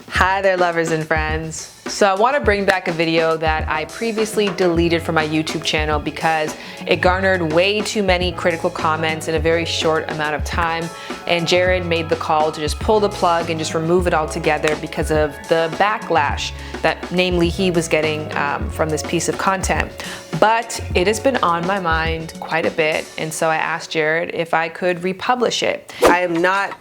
Hi there, lovers and friends. So I want to bring back a video that I previously deleted from my YouTube channel because it garnered way too many critical comments in a very short amount of time, and Jared made the call to just pull the plug and just remove it altogether because of the backlash that namely he was getting from this piece of content. But it has been on my mind quite a bit, and so I asked Jared if I could republish it. I am not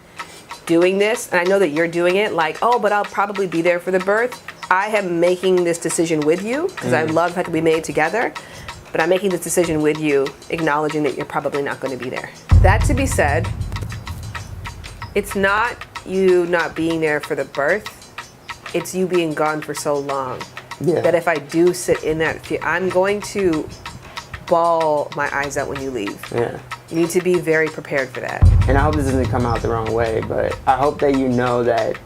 doing this, and I know that you're doing it, like, oh, but I'll probably be there for the birth. I am making this decision with you because I love the fact that we made it together, but I'm making this decision with you, acknowledging that you're probably not going to be there. That to be said, it's not you not being there for the birth, it's you being gone for so long. Yeah. That if I do sit in that fear, I'm going to bawl my eyes out when you leave. Yeah. You need to be very prepared for that. And I hope this doesn't come out the wrong way, but I hope that you know that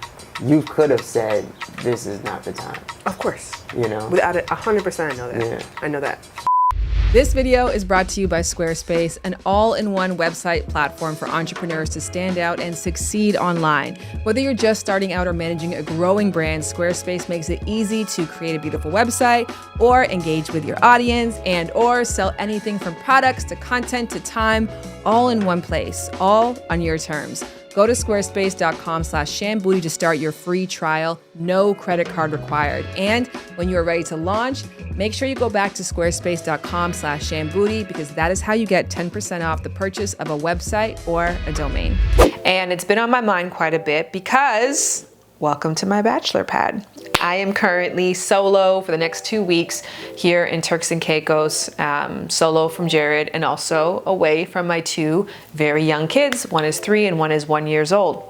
you could have said, this is not the time. Of course. You know? Without it, 100% I know that. Yeah. I know that. This video is brought to you by Squarespace, an all-in-one website platform for entrepreneurs to stand out and succeed online. Whether you're just starting out or managing a growing brand, Squarespace makes it easy to create a beautiful website or engage with your audience and or sell anything from products to content to time, all in one place, all on your terms. Go to squarespace.com/shanbooty to start your free trial. No credit card required. And when you are ready to launch, make sure you go back to squarespace.com/shanbooty because that is how you get 10% off the purchase of a website or a domain. And it's been on my mind quite a bit because welcome to my bachelor pad. I am currently solo for the next 2 weeks here in Turks and Caicos, solo from Jared and also away from my two very young kids. One is 3 and one is 1 year old.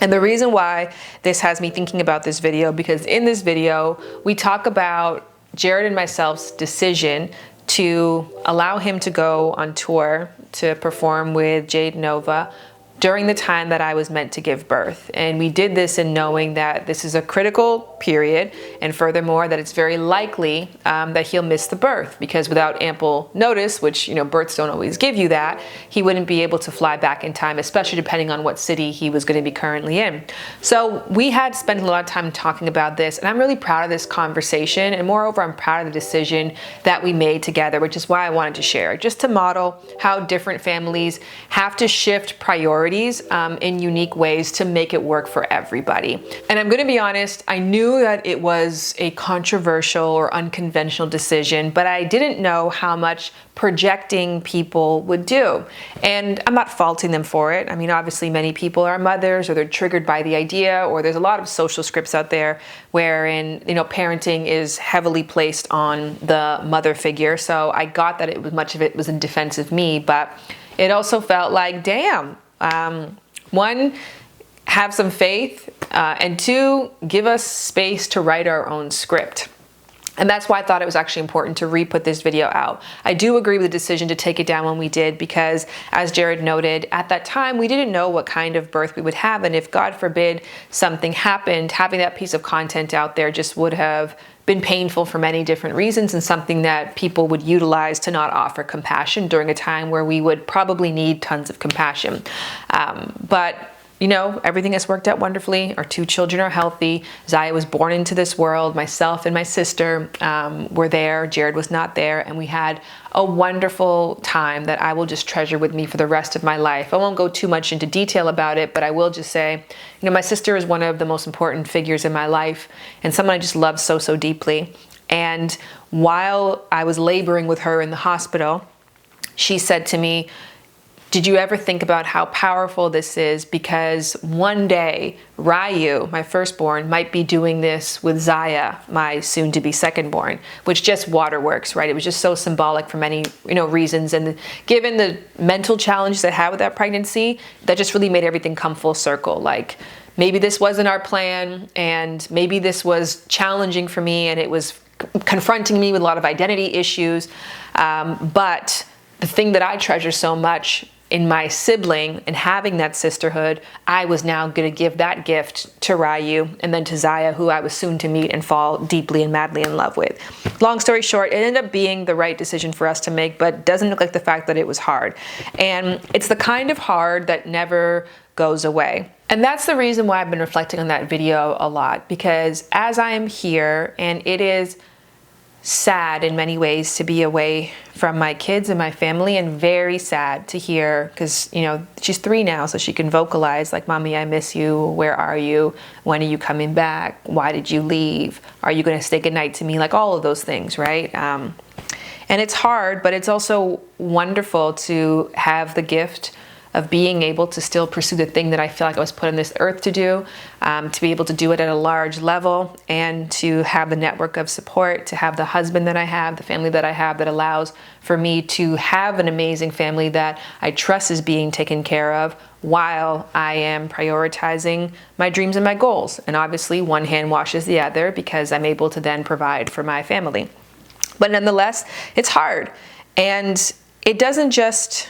And the reason why this has me thinking about this video, because in this video, we talk about Jared and myself's decision to allow him to go on tour to perform with Jade Novah during the time that I was meant to give birth. And we did this in knowing that this is a critical period, and furthermore that it's very likely that he'll miss the birth because without ample notice, which births don't always give you that, he wouldn't be able to fly back in time, especially depending on what city he was going to be currently in. So we had spent a lot of time talking about this, and I'm really proud of this conversation, and moreover I'm proud of the decision that we made together, which is why I wanted to share, just to model how different families have to shift priorities in unique ways to make it work for everybody. And I'm going to be honest, I knew that it was a controversial or unconventional decision, but I didn't know how much projecting people would do. And I'm not faulting them for it. I mean, obviously many people are mothers or they're triggered by the idea, or there's a lot of social scripts out there wherein, parenting is heavily placed on the mother figure. So I got that much of it was in defense of me, but it also felt like, damn, one, have some faith, and two, give us space to write our own script. And that's why I thought it was actually important to re-put this video out. I do agree with the decision to take it down when we did because, as Jared noted, at that time we didn't know what kind of birth we would have, and if God forbid something happened, having that piece of content out there just would have been painful for many different reasons and something that people would utilize to not offer compassion during a time where we would probably need tons of compassion. But everything has worked out wonderfully. Our 2 children are healthy. Zaya was born into this world. Myself and my sister were there. Jared was not there. And we had a wonderful time that I will just treasure with me for the rest of my life. I won't go too much into detail about it, but I will just say, my sister is one of the most important figures in my life and someone I just love so, so deeply. And while I was laboring with her in the hospital, she said to me, did you ever think about how powerful this is? Because one day, Ryu, my firstborn, might be doing this with Zaya, my soon-to-be secondborn, which just waterworks, right? It was just so symbolic for many, reasons. And given the mental challenges I had with that pregnancy, that just really made everything come full circle. Like, maybe this wasn't our plan, and maybe this was challenging for me, and it was confronting me with a lot of identity issues. But the thing that I treasure so much in my sibling and having that sisterhood, I was now going to give that gift to Ryu and then to Zaya, who I was soon to meet and fall deeply and madly in love with. Long story short, it ended up being the right decision for us to make, but doesn't look like the fact that it was hard. And it's the kind of hard that never goes away. And that's the reason why I've been reflecting on that video a lot, because as I am here, and it is sad in many ways to be away from my kids and my family, and very sad to hear, because she's 3 now, so she can vocalize like, "Mommy, I miss you. Where are you? When are you coming back? Why did you leave? Are you going to say goodnight to me?" Like all of those things, right? And it's hard, but it's also wonderful to have the gift of being able to still pursue the thing that I feel like I was put on this earth to do, to be able to do it at a large level, and to have the network of support, to have the husband that I have, the family that I have, that allows for me to have an amazing family that I trust is being taken care of while I am prioritizing my dreams and my goals. And obviously one hand washes the other, because I'm able to then provide for my family. But nonetheless, it's hard. And it doesn't just...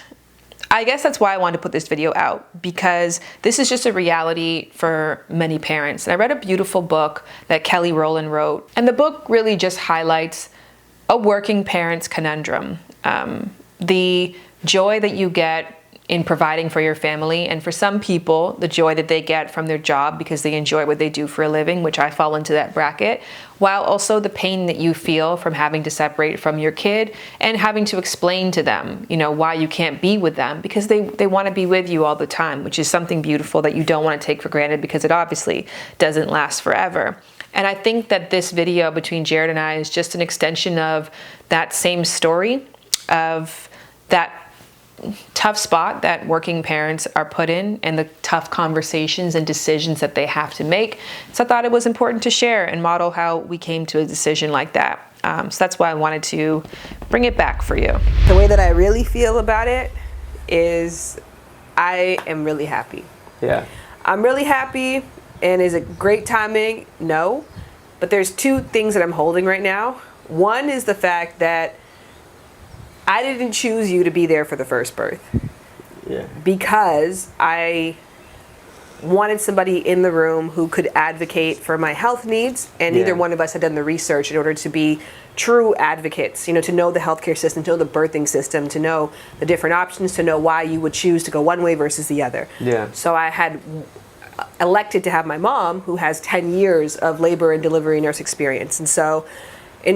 I guess that's why I wanted to put this video out, because this is just a reality for many parents. And I read a beautiful book that Kelly Rowland wrote, and the book really just highlights a working parent's conundrum. The joy that you get in providing for your family, and for some people, the joy that they get from their job because they enjoy what they do for a living, which I fall into that bracket, while also the pain that you feel from having to separate from your kid and having to explain to them, why you can't be with them, because they want to be with you all the time, which is something beautiful that you don't want to take for granted, because it obviously doesn't last forever. And I think that this video between Jared and I is just an extension of that same story, of that tough spot that working parents are put in, and the tough conversations and decisions that they have to make. So I thought it was important to share and model how we came to a decision like that. So that's why I wanted to bring it back for you. The way that I really feel about it is I am really happy. Yeah. I'm really happy, and is it great timing? No. But there's 2 things that I'm holding right now. One is the fact that I didn't choose you to be there for the first birth. Yeah. Because I wanted somebody in the room who could advocate for my health needs, and neither one of us had done the research in order to be true advocates, to know the healthcare system, to know the birthing system, to know the different options, to know why you would choose to go one way versus the other. Yeah. So I had elected to have my mom, who has 10 years of labor and delivery nurse experience. And so,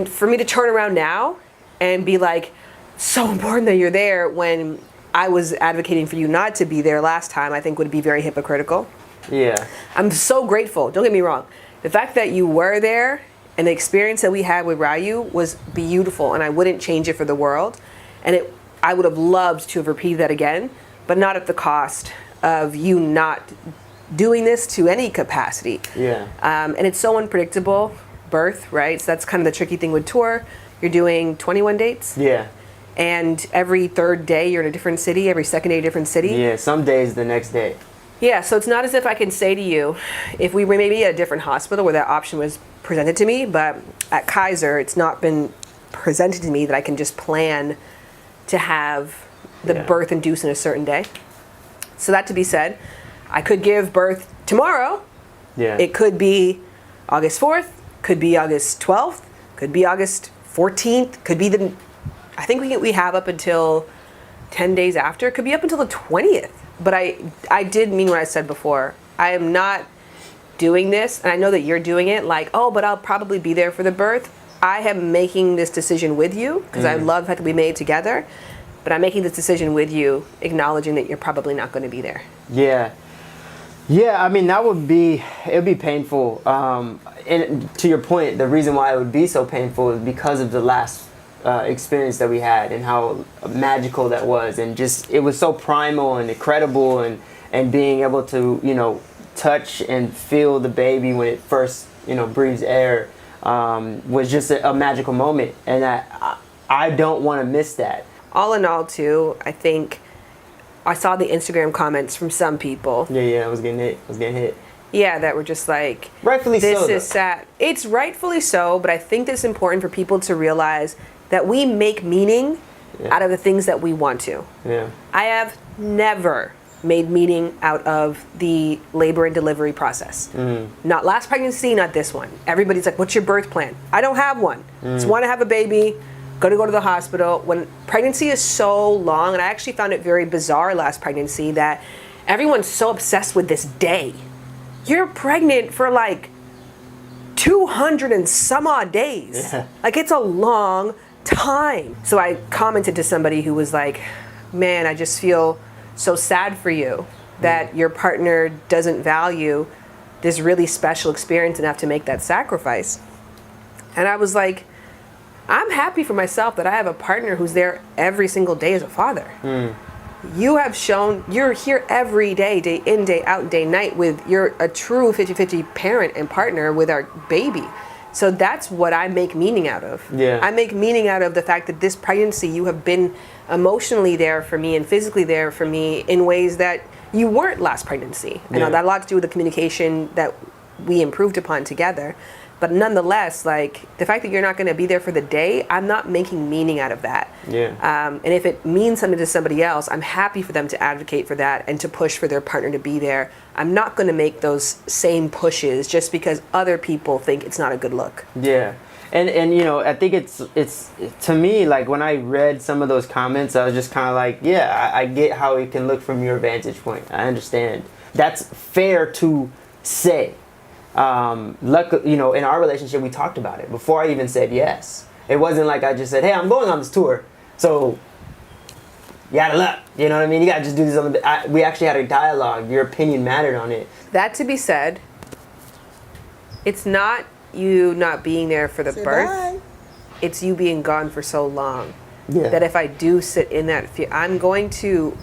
for me to turn around now and be like, so important that you're there, when I was advocating for you not to be there last time, I think would be very hypocritical. Yeah. I'm so grateful. Don't get me wrong. The fact that you were there and the experience that we had with Ryu was beautiful, and I wouldn't change it for the world. And I would have loved to have repeated that again, but not at the cost of you not doing this to any capacity. Yeah. And it's so unpredictable, birth, right? So that's kind of the tricky thing with tour. You're doing 21 dates. Yeah. And every 3rd day you're in a different city, every 2nd day a different city. Yeah, some days the next day. Yeah, so it's not as if I can say to you, if we were maybe at a different hospital where that option was presented to me, but at Kaiser it's not been presented to me that I can just plan to have the birth induced in a certain day. So that to be said, I could give birth tomorrow. Yeah. It could be August 4th, could be August 12th, could be August 14th, could be I think we have up until 10 days after. It could be up until the 20th. But I did mean what I said before. I am not doing this, and I know that you're doing it, like, oh, but I'll probably be there for the birth. I am making this decision with you, because I love how we made together. But I'm making this decision with you, acknowledging that you're probably not going to be there. Yeah. Yeah, I mean, it'd be painful. And to your point, the reason why it would be so painful is because of the last experience that we had, and how magical that was, and just it was so primal and incredible, and being able to touch and feel the baby when it first breathes air was just a magical moment, and I don't want to miss that. All in all, too, I think I saw the Instagram comments from some people. Yeah, I was getting hit. Yeah, that were just like, rightfully this so, is sad. It's rightfully so, but I think it's important for people to realize that we make meaning out of the things that we want to. Yeah. I have never made meaning out of the labor and delivery process. Not last pregnancy, not this one. Everybody's like, what's your birth plan? I don't have one. Just want to have a baby, go to the hospital. When pregnancy is so long, and I actually found it very bizarre last pregnancy that everyone's so obsessed with this day. You're pregnant for like 200 and some odd days. Yeah. Like, it's a long time. So I commented to somebody who was like, man, I just feel so sad for you that your partner doesn't value this really special experience enough to make that sacrifice. And I was like, I'm happy for myself that I have a partner who's there every single day as a father. You have shown you're here every day, day in, day out, day night you're a true 50-50 parent and partner with our baby. So that's what I make meaning out of. Yeah. I make meaning out of the fact that this pregnancy, you have been emotionally there for me and physically there for me in ways that you weren't last pregnancy. I know that had a lot to do with the communication that we improved upon together. But nonetheless, like, the fact that you're not going to be there for the day, I'm not making meaning out of that. Yeah. And if it means something to somebody else, I'm happy for them to advocate for that and to push for their partner to be there. I'm not going to make those same pushes just because other people think it's not a good look. Yeah. And you know, I think it's to me, like, when I read some of those comments, I was just kind of like, yeah, I get how it can look from your vantage point. I understand. That's fair to say. You know, in our relationship, we talked about it before I even said yes. It wasn't like I just said, hey, I'm going on this tour, so you gotta look. You know what I mean? You gotta just do this on the. We actually had a dialogue. Your opinion mattered on it. That to be said, it's not you not being there for the birth. Bye. It's you being gone for so long. Yeah. That if I do sit in that fear, I'm going to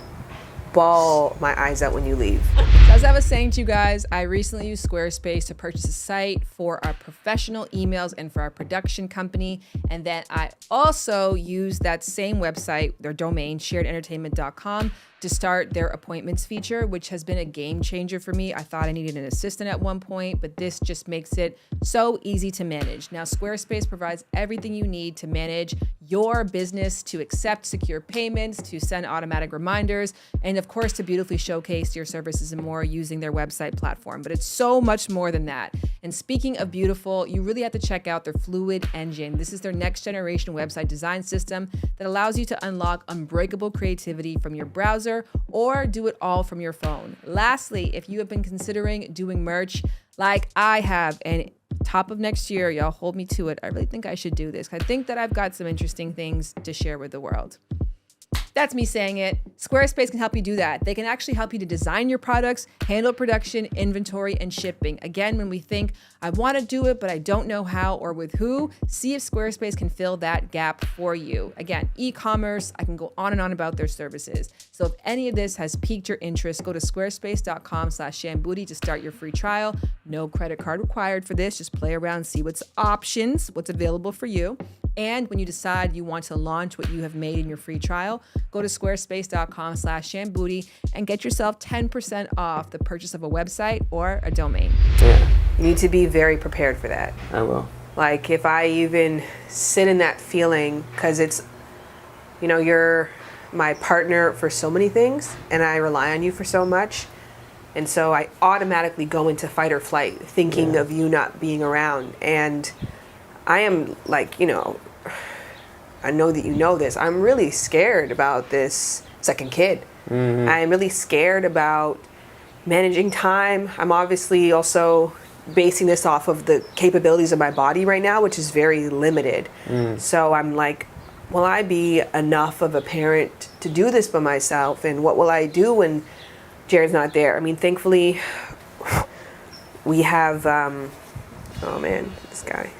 bawl my eyes out when you leave. As I was saying to you guys, I recently used Squarespace to purchase a site for our professional emails and for our production company. And then I also used that same website, their domain, sharedentertainment.com, to start their appointments feature, which has been a game changer for me. I thought I needed an assistant at one point, but this just makes it so easy to manage. Now, Squarespace provides everything you need to manage your business, to accept secure payments, to send automatic reminders, and of course, to beautifully showcase your services and more using their website platform. But it's so much more than that. And speaking of beautiful, you really have to check out their Fluid Engine. This is their next generation website design system that allows you to unlock unbreakable creativity from your browser or do it all from your phone. Lastly, if you have been considering doing merch like I have, and top of next year, y'all hold me to it, I really think I should do this. I think that I've got some interesting things to share with the world. That's me saying it. Squarespace can help you do that. They can actually help you to design your products, handle production, inventory, and shipping. Again, when we think, I want to do it, but I don't know how or with who, see if Squarespace can fill that gap for you. Again, e-commerce, I can go on and on about their services. So if any of this has piqued your interest, go to squarespace.com/shanbooty to start your free trial. No credit card required for this. Just play around, see what's available for you. And when you decide you want to launch what you have made in your free trial, go to squarespace.com/shanbooty and get yourself 10% off the purchase of a website or a domain. Yeah. You need to be very prepared for that. I will. Like, if I even sit in that feeling, because it's, you know, you're my partner for so many things and I rely on you for so much. And so I automatically go into fight or flight thinking of you not being around. And I am like, you know, I know that you know this. I'm really scared about this second kid. Mm-hmm. I am really scared about managing time. I'm obviously also basing this off of the capabilities of my body right now, which is very limited. So I'm like, will I be enough of a parent to do this by myself? And what will I do when Jared's not there? I mean, thankfully, we have, oh man, this guy.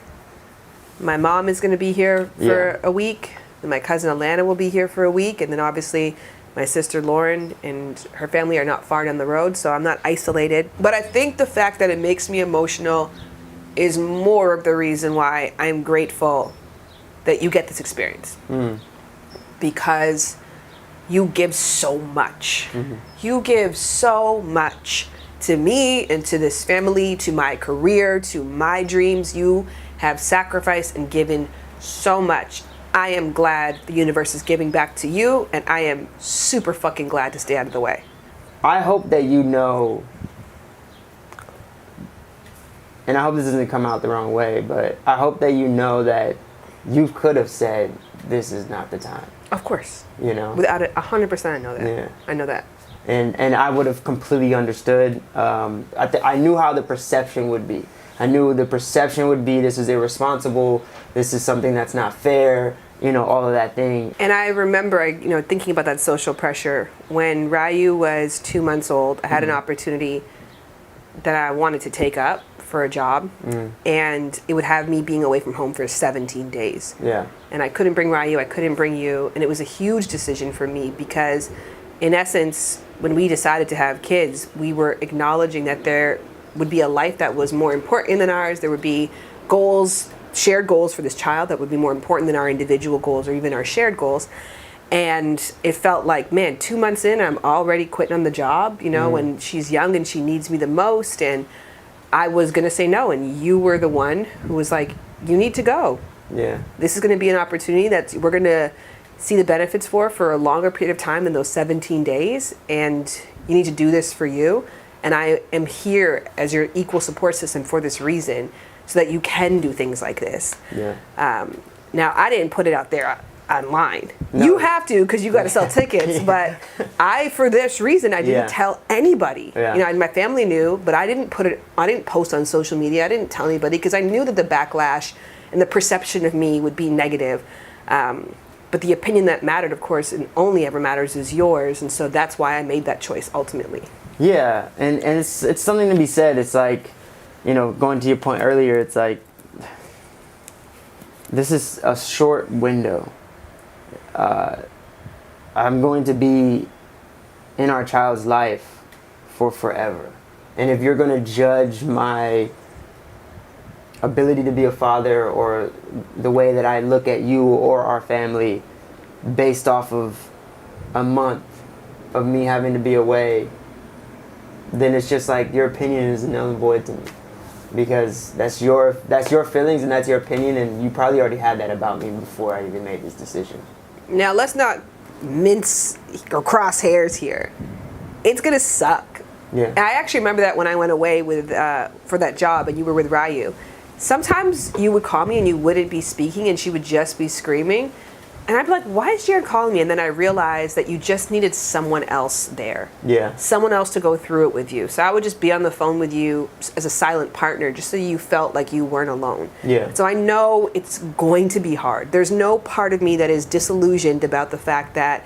My mom is going to be here for a week, and my cousin Alana will be here for a week, and then obviously my sister Lauren and her family are not far down the road, so I'm not isolated. But I think the fact that it makes me emotional is more of the reason why I'm grateful that you get this experience. Because you give so much. You give so much to me and to this family, to my career, to my dreams. You have sacrificed and given so much. I am glad the universe is giving back to you, and I am super fucking glad to stay out of the way. I hope that you know, and I hope this doesn't come out the wrong way, but I hope that you know that you could have said, this is not the time. Of course. You know? Without it, 100% I know that. Yeah. I know that. And I would have completely understood. I knew how the perception would be. I knew the perception would be, this is irresponsible, this is something that's not fair, all of that thing. And I remember, thinking about that social pressure. When Ryu was 2 months old, I had an opportunity that I wanted to take up for a job, and it would have me being away from home for 17 days. Yeah. And I couldn't bring Ryu, I couldn't bring you, and it was a huge decision for me because, in essence, when we decided to have kids, we were acknowledging that there would be a life that was more important than ours. There would be goals, shared goals for this child that would be more important than our individual goals or even our shared goals. And it felt like, man, 2 months in, I'm already quitting on the job, when she's young and she needs me the most. And I was going to say no. And you were the one who was like, you need to go. Yeah. This is going to be an opportunity that we're going to see the benefits for a longer period of time than those 17 days. And you need to do this for you. And I am here as your equal support system for this reason, so that you can do things like this. Yeah. Now, I didn't put it out there online. No. You have to, because you got to sell tickets. But for this reason, I didn't tell anybody. Yeah. My family knew, but I didn't post on social media. I didn't tell anybody because I knew that the backlash and the perception of me would be negative. But the opinion that mattered, of course, and only ever matters, is yours. And so that's why I made that choice ultimately. Yeah, and it's something to be said. It's like, going to your point earlier, it's like, this is a short window. I'm going to be in our child's life for forever. And if you're going to judge my ability to be a father or the way that I look at you or our family based off of a month of me having to be away, then it's just like your opinion is null and void to me, because that's your feelings and that's your opinion, and you probably already had that about me before I even made this decision. Now, let's not mince or cross hairs here. It's gonna suck. Yeah. And I actually remember that when I went away with for that job and you were with Ryu. Sometimes you would call me and you wouldn't be speaking and she would just be screaming. And I'd be like, why is Jared calling me? And then I realized that you just needed someone else there. Yeah. Someone else to go through it with you. So I would just be on the phone with you as a silent partner just so you felt like you weren't alone. Yeah. So I know it's going to be hard. There's no part of me that is disillusioned about the fact that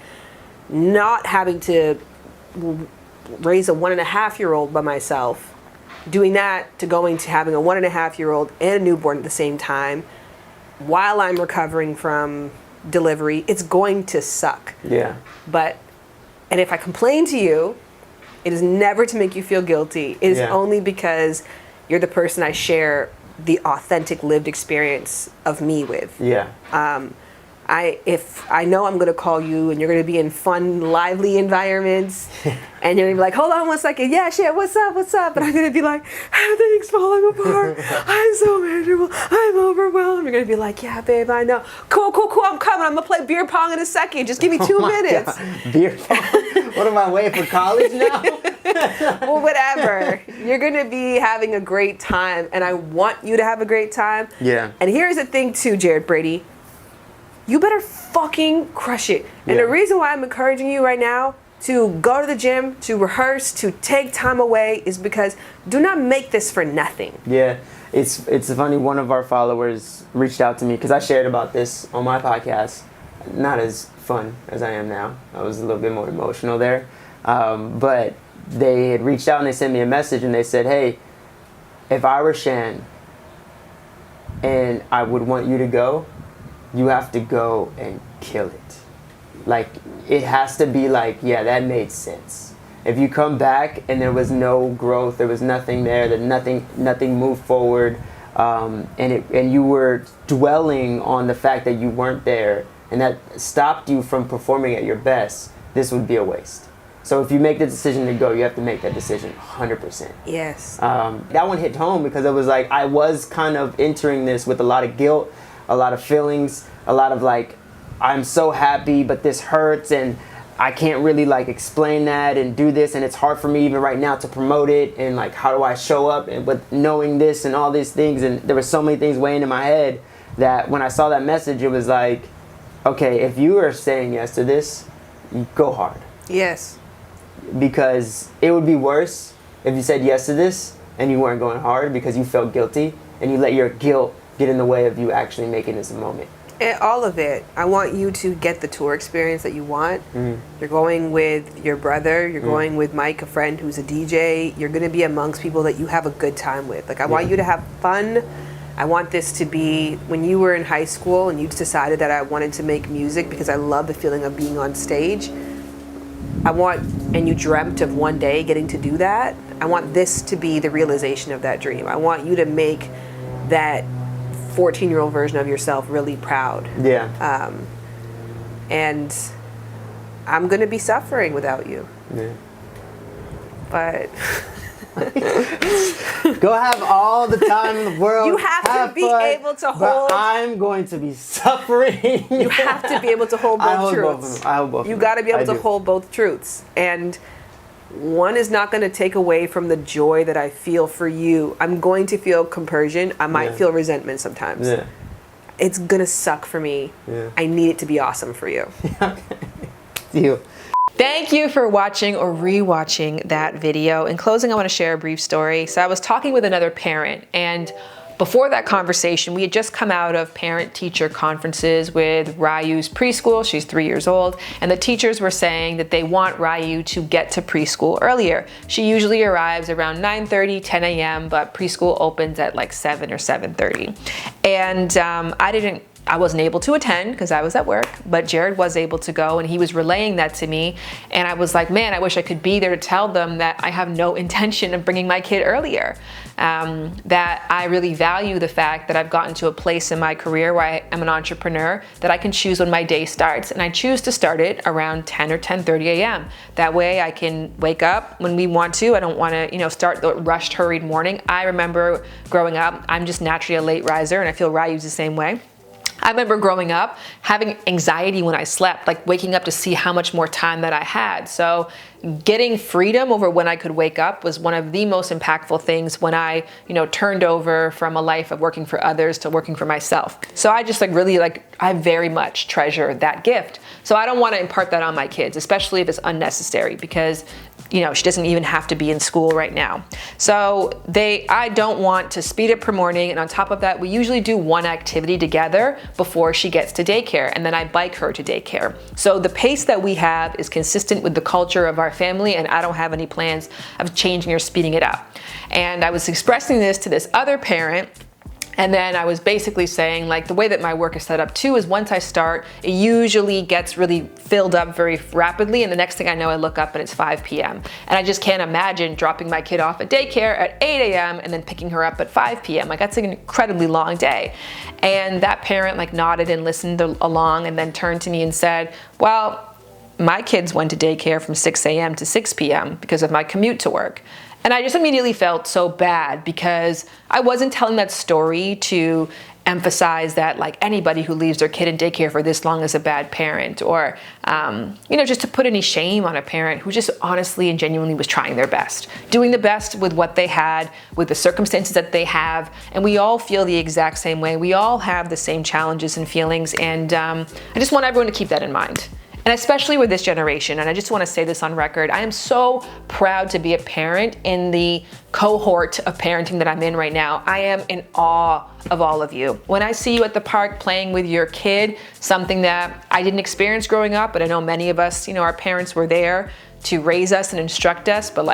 not having to raise a 1.5-year-old by myself, doing that to going to having a 1.5-year-old and a newborn at the same time while I'm recovering from delivery, it's going to suck. Yeah. And if I complain to you, it is never to make you feel guilty. It is only because you're the person I share the authentic lived experience of me with. Yeah. If I know I'm going to call you and you're going to be in fun, lively environments, and you're going to be like, hold on 1 second, yeah, shit, what's up? And I'm going to be like, everything's falling apart. I'm so miserable. I'm overwhelmed. You're going to be like, yeah, babe, I know. Cool, I'm coming. I'm going to play beer pong in a second. Just give me 2 minutes. God. Beer pong? What am I, waiting for college now? Well, whatever. You're going to be having a great time, and I want you to have a great time. Yeah. And here's the thing, too, Jared Brady. You better fucking crush it. And the reason why I'm encouraging you right now to go to the gym, to rehearse, to take time away is because do not make this for nothing. Yeah. It's funny, one of our followers reached out to me because I shared about this on my podcast. Not as fun as I am now. I was a little bit more emotional there. But they had reached out and they sent me a message and they said, hey, if I were Shan and I would want you to go, you have to go and kill it. Like, it has to be like, yeah, that made sense. If you come back and there was no growth, there was nothing there, that nothing moved forward, and you were dwelling on the fact that you weren't there, and that stopped you from performing at your best, this would be a waste. So if you make the decision to go, you have to make that decision 100%. Yes. That one hit home because it was like I was kind of entering this with a lot of guilt, a lot of feelings, a lot of like, I'm so happy, but this hurts, and I can't really like explain that and do this, and it's hard for me even right now to promote it, and like, how do I show up and with knowing this and all these things, and there were so many things weighing in my head that when I saw that message, it was like, okay, if you are saying yes to this, you go hard. Yes. because it would be worse if you said yes to this and you weren't going hard because you felt guilty and you let your guilt get in the way of you actually making this a moment. All of it. I want you to get the tour experience that you want. You're going with your brother. You're going with Mike, a friend who's a DJ. You're going to be amongst people that you have a good time with. Like, I want you to have fun. I want this to be when you were in high school and you decided that I wanted to make music because I love the feeling of being on stage. And you dreamt of one day getting to do that. I want this to be the realization of that dream. I want you to make that 14-year-old version of yourself really proud. Yeah. And I'm gonna be suffering without you. Yeah. But go have all the time in the world. You have to be fun, able to but hold. I'm going to be suffering. You have to be able to hold both truths. I hold both. You got to be able to do. hold both truths, and one is not going to take away from the joy that I feel for you. I'm going to feel compersion. I might feel resentment sometimes. Yeah. It's gonna suck for me. Yeah. I need it to be awesome for you. Deal. Thank you for watching or rewatching that video. In closing, I want to share a brief story. So I was talking with another parent, and before that conversation, we had just come out of parent-teacher conferences with Ryu's preschool. She's 3 years old, and the teachers were saying that they want Ryu to get to preschool earlier. She usually arrives around 9:30, 10 a.m., but preschool opens at like 7 or 7:30. And I wasn't able to attend because I was at work, but Jared was able to go, and he was relaying that to me. And I was like, man, I wish I could be there to tell them that I have no intention of bringing my kid earlier. That I really value the fact that I've gotten to a place in my career where I am an entrepreneur, that I can choose when my day starts, and I choose to start it around 10 or 10:30 a.m. That way I can wake up when we want to. I don't want to, start the rushed, hurried morning. I remember growing up, I'm just naturally a late riser, and I feel Ryu's the same way. I remember growing up having anxiety when I slept, like waking up to see how much more time that I had. So getting freedom over when I could wake up was one of the most impactful things when I, turned over from a life of working for others to working for myself. So I just I very much treasure that gift. So I don't want to impart that on my kids, especially if it's unnecessary, because she doesn't even have to be in school right now. So I don't want to speed up her morning. And on top of that, we usually do one activity together before she gets to daycare, and then I bike her to daycare. So the pace that we have is consistent with the culture of our family, and I don't have any plans of changing or speeding it up. And I was expressing this to this other parent, and then I was basically saying, the way that my work is set up too is once I start, it usually gets really filled up very rapidly, and the next thing I know, I look up and it's 5 p.m. And I just can't imagine dropping my kid off at daycare at 8 a.m. and then picking her up at 5 p.m. That's an incredibly long day. And that parent nodded and listened along, and then turned to me and said, well, my kids went to daycare from 6 a.m. to 6 p.m. because of my commute to work. And I just immediately felt so bad because I wasn't telling that story to emphasize that anybody who leaves their kid in daycare for this long is a bad parent, or just to put any shame on a parent who just honestly and genuinely was trying their best, doing the best with what they had, with the circumstances that they have. And we all feel the exact same way. We all have the same challenges and feelings, and I just want everyone to keep that in mind. And especially with this generation, and I just want to say this on record, I am so proud to be a parent in the cohort of parenting that I'm in right now. I am in awe of all of you. When I see you at the park playing with your kid, something that I didn't experience growing up, but I know many of us, our parents were there to raise us and instruct us, but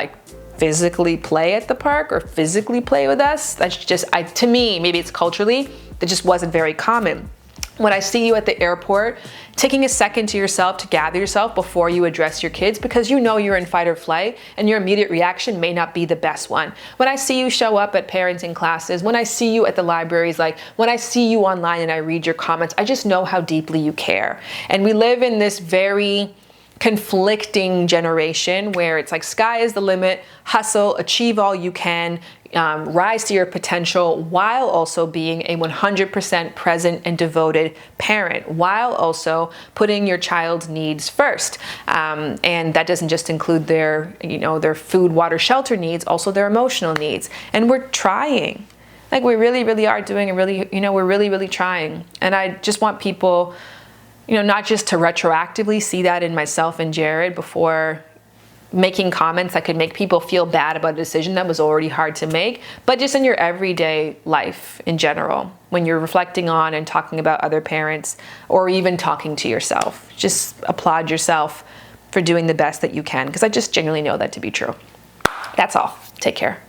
physically play at the park or physically play with us, that's just, to me, maybe it's culturally, that just wasn't very common. When I see you at the airport, taking a second to yourself to gather yourself before you address your kids, because you're in fight or flight and your immediate reaction may not be the best one. When I see you show up at parenting classes, when I see you at the libraries, when I see you online and I read your comments, I just know how deeply you care. And we live in this very conflicting generation where it's sky is the limit, hustle, achieve all you can, rise to your potential, while also being a 100% present and devoted parent, while also putting your child's needs first. And that doesn't just include their food, water, shelter needs, also their emotional needs. And we're trying. We really, really are doing we're really, really trying. And I just want people, not just to retroactively see that in myself and Jared before making comments that could make people feel bad about a decision that was already hard to make, but just in your everyday life in general, when you're reflecting on and talking about other parents, or even talking to yourself, just applaud yourself for doing the best that you can, because I just genuinely know that to be true. That's all. Take care.